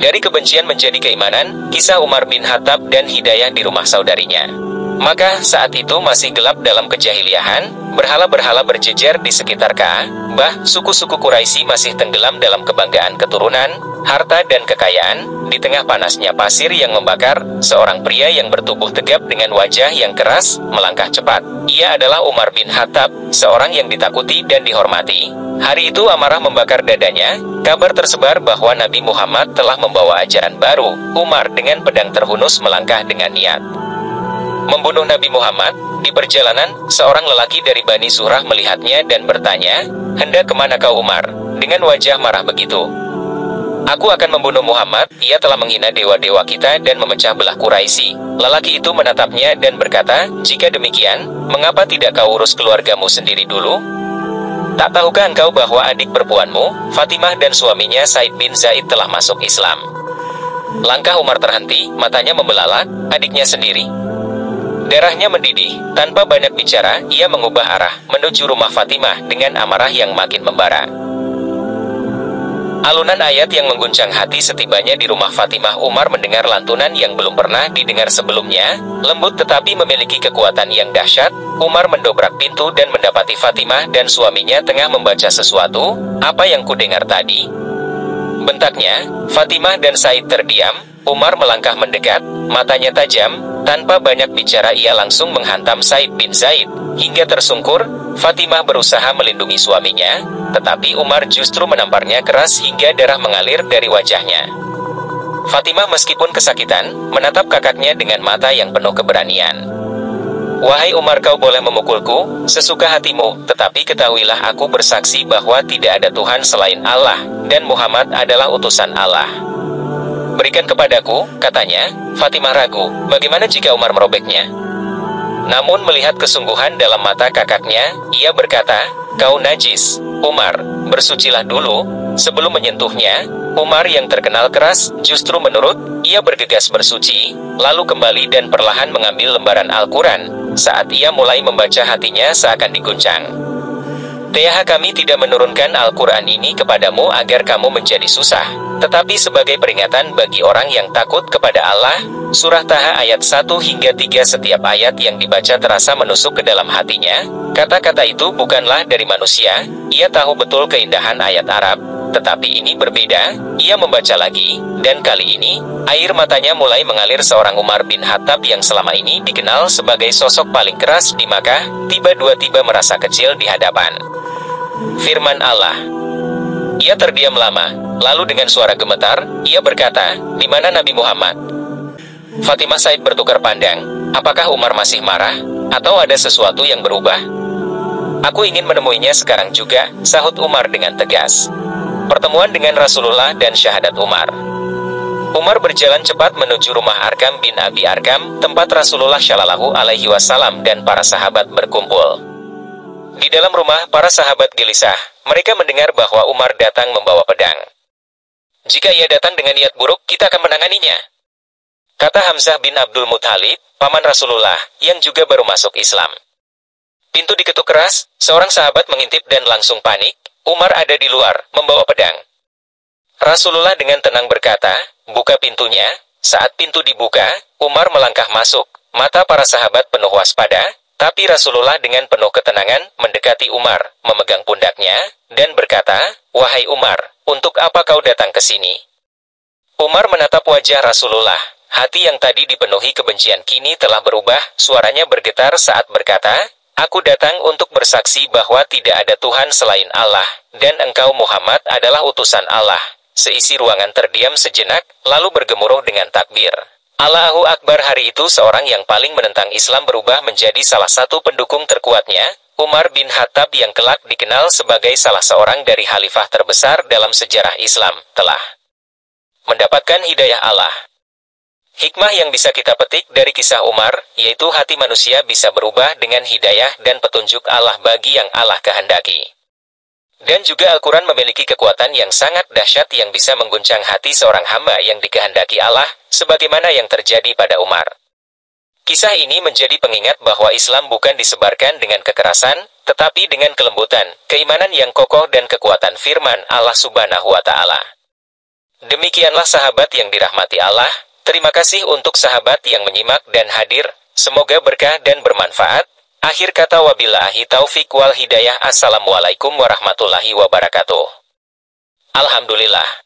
Dari kebencian menjadi keimanan, kisah Umar bin Khattab dan hidayah di rumah saudarinya. Maka saat itu masih gelap dalam kejahiliahan, berhala-berhala berjejer di sekitar Ka'bah, suku-suku Quraisy masih tenggelam dalam kebanggaan keturunan, harta dan kekayaan. Di tengah panasnya pasir yang membakar, seorang pria yang bertubuh tegap dengan wajah yang keras, melangkah cepat. Ia adalah Umar bin Khattab, seorang yang ditakuti dan dihormati. Hari itu amarah membakar dadanya, kabar tersebar bahwa Nabi Muhammad telah membawa ajaran baru. Umar dengan pedang terhunus melangkah dengan niat membunuh Nabi Muhammad. Di perjalanan, seorang lelaki dari Bani Zuhrah melihatnya dan bertanya, "Hendak kemana kau Umar?" Dengan wajah marah begitu. "Aku akan membunuh Muhammad, ia telah menghina dewa-dewa kita dan memecah belah Quraisy." Lelaki itu menatapnya dan berkata, "Jika demikian, mengapa tidak kau urus keluargamu sendiri dulu? Tak tahukah engkau bahwa adik perempuanmu, Fatimah dan suaminya Said bin Zaid telah masuk Islam?" Langkah Umar terhenti, matanya membelalak. Adiknya sendiri? Darahnya mendidih. Tanpa banyak bicara, ia mengubah arah menuju rumah Fatimah dengan amarah yang makin membara. Alunan ayat yang mengguncang hati setibanya di rumah Fatimah. Umar mendengar lantunan yang belum pernah didengar sebelumnya, lembut tetapi memiliki kekuatan yang dahsyat. Umar mendobrak pintu dan mendapati Fatimah dan suaminya tengah membaca sesuatu. "Apa yang kudengar tadi?" bentaknya. Fatimah dan Said terdiam. Umar melangkah mendekat, matanya tajam. Tanpa banyak bicara ia langsung menghantam Said bin Zaid hingga tersungkur. Fatimah berusaha melindungi suaminya, tetapi Umar justru menamparnya keras hingga darah mengalir dari wajahnya. Fatimah meskipun kesakitan, menatap kakaknya dengan mata yang penuh keberanian. "Wahai Umar, kau boleh memukulku sesuka hatimu, tetapi ketahuilah aku bersaksi bahwa tidak ada Tuhan selain Allah, dan Muhammad adalah utusan Allah." "Berikan kepadaku," katanya. Fatimah ragu, bagaimana jika Umar merobeknya? Namun melihat kesungguhan dalam mata kakaknya, ia berkata, "Kau najis, Umar, bersucilah dulu." Sebelum menyentuhnya, Umar yang terkenal keras, justru menurut. Ia bergegas bersuci, lalu kembali dan perlahan mengambil lembaran Al-Quran. Saat ia mulai membaca, hatinya seakan diguncang. "Tiada, kami tidak menurunkan Al-Quran ini kepadamu agar kamu menjadi susah, tetapi sebagai peringatan bagi orang yang takut kepada Allah." Surah Taha ayat 1 hingga 3. Setiap ayat yang dibaca terasa menusuk ke dalam hatinya. Kata-kata itu bukanlah dari manusia. Ia tahu betul keindahan ayat Arab, tetapi ini berbeda. Ia membaca lagi, dan kali ini, air matanya mulai mengalir. Seorang Umar bin Khattab yang selama ini dikenal sebagai sosok paling keras di Makkah, tiba-tiba merasa kecil di hadapan firman Allah. Ia terdiam lama, lalu dengan suara gemetar, ia berkata, "Di mana Nabi Muhammad?" Fatimah Said bertukar pandang. Apakah Umar masih marah? Atau ada sesuatu yang berubah? "Aku ingin menemuinya sekarang juga," sahut Umar dengan tegas. Pertemuan dengan Rasulullah dan syahadat Umar. Umar berjalan cepat menuju rumah Arkam bin Abi Arkam, tempat Rasulullah Shallallahu Alaihi Wasallam dan para sahabat berkumpul. Di dalam rumah, para sahabat gelisah. Mereka mendengar bahwa Umar datang membawa pedang. "Jika ia datang dengan niat buruk, kita akan menanganinya," kata Hamzah bin Abdul Muthalib, paman Rasulullah, yang juga baru masuk Islam. Pintu diketuk keras, seorang sahabat mengintip dan langsung panik. Umar ada di luar, membawa pedang. Rasulullah dengan tenang berkata, "Buka pintunya." Saat pintu dibuka, Umar melangkah masuk. Mata para sahabat penuh waspada, tapi Rasulullah dengan penuh ketenangan mendekati Umar, memegang pundaknya, dan berkata, "Wahai Umar, untuk apa kau datang ke sini?" Umar menatap wajah Rasulullah. Hati yang tadi dipenuhi kebencian kini telah berubah. Suaranya bergetar saat berkata, "Aku datang untuk bersaksi bahwa tidak ada Tuhan selain Allah, dan engkau Muhammad adalah utusan Allah." Seisi ruangan terdiam sejenak, lalu bergemuruh dengan takbir. Allahu Akbar. Hari itu seorang yang paling menentang Islam berubah menjadi salah satu pendukung terkuatnya. Umar bin Khattab yang kelak dikenal sebagai salah seorang dari khalifah terbesar dalam sejarah Islam, telah mendapatkan hidayah Allah. Hikmah yang bisa kita petik dari kisah Umar, yaitu hati manusia bisa berubah dengan hidayah dan petunjuk Allah bagi yang Allah kehendaki. Dan juga Al-Quran memiliki kekuatan yang sangat dahsyat yang bisa mengguncang hati seorang hamba yang dikehendaki Allah, sebagaimana yang terjadi pada Umar. Kisah ini menjadi pengingat bahwa Islam bukan disebarkan dengan kekerasan, tetapi dengan kelembutan, keimanan yang kokoh dan kekuatan firman Allah Subhanahu wa Ta'ala. Demikianlah sahabat yang dirahmati Allah. Terima kasih untuk sahabat yang menyimak dan hadir. Semoga berkah dan bermanfaat. Akhir kata wabillahi taufik wal hidayah. Assalamualaikum warahmatullahi wabarakatuh. Alhamdulillah.